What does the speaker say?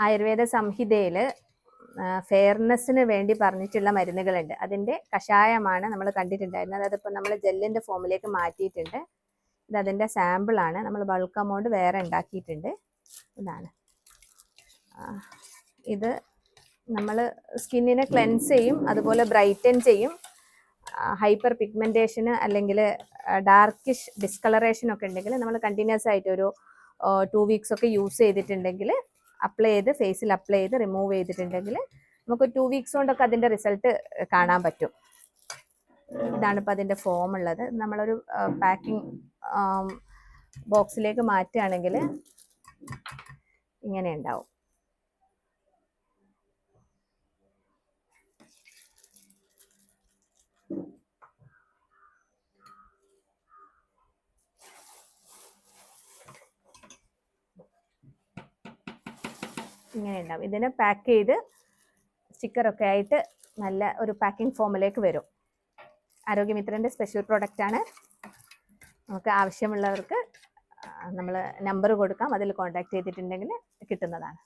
ആയുർവേദ സംഹിതയിൽ ഫെയർനെസ്സിന് വേണ്ടി പറഞ്ഞിട്ടുള്ള മരുന്നുകളുണ്ട്. അതിൻ്റെ കഷായമാണ് നമ്മൾ കണ്ടിട്ടുണ്ടായിരുന്നത്. അതിപ്പോൾ നമ്മൾ ജെല്ലിൻ്റെ ഫോമിലേക്ക് മാറ്റിയിട്ടുണ്ട്. ഇത് അതിൻ്റെ സാമ്പിളാണ്. നമ്മൾ ബൾക്ക് എമൗണ്ട് വേറെ ഉണ്ടാക്കിയിട്ടുണ്ട്. ഇതാണ്. ഇത് നമ്മൾ സ്കിന്നിനെ ക്ലെൻസ് ചെയ്യും, അതുപോലെ ബ്രൈറ്റൻ ചെയ്യും. ഹൈപ്പർ പിഗ്മെൻറ്റേഷന് അല്ലെങ്കിൽ ഡാർക്കിഷ് ഡിസ്കളറേഷനൊക്കെ ഉണ്ടെങ്കിൽ നമ്മൾ കണ്ടിന്യൂസ് ആയിട്ട് ഒരു 2 വീക്സ് ഒക്കെ യൂസ് ചെയ്തിട്ടുണ്ടെങ്കിൽ, അപ്ലൈ ചെയ്ത് ഫേസിൽ അപ്ലൈ ചെയ്ത് റിമൂവ് ചെയ്തിട്ടുണ്ടെങ്കിൽ നമുക്ക് 2 വീക്സ് കൊണ്ടൊക്കെ അതിൻ്റെ റിസൾട്ട് കാണാൻ പറ്റും. ഇതാണിപ്പോൾ അതിൻ്റെ ഫോം ഉള്ളത്. നമ്മളൊരു പാക്കിംഗ് ബോക്സിലേക്ക് മാറ്റുകയാണെങ്കിൽ ഇങ്ങനെ ഉണ്ടാവും. ഇങ്ങനെ ഉണ്ടാവും. ഇതിനെ പാക്ക് ചെയ്ത് സ്റ്റിക്കറൊക്കെ ആയിട്ട് നല്ല ഒരു പാക്കിംഗ് ഫോമിലേക്ക് വരും. ആരോഗ്യമിത്രൻ്റെ സ്പെഷ്യൽ പ്രോഡക്റ്റാണ്. നമുക്ക് ആവശ്യമുള്ളവർക്ക് നമ്മൾ നമ്പർ കൊടുക്കാം, അതിൽ കോൺടാക്ട് ചെയ്തിട്ടുണ്ടെങ്കിൽ കിട്ടുന്നതാണ്.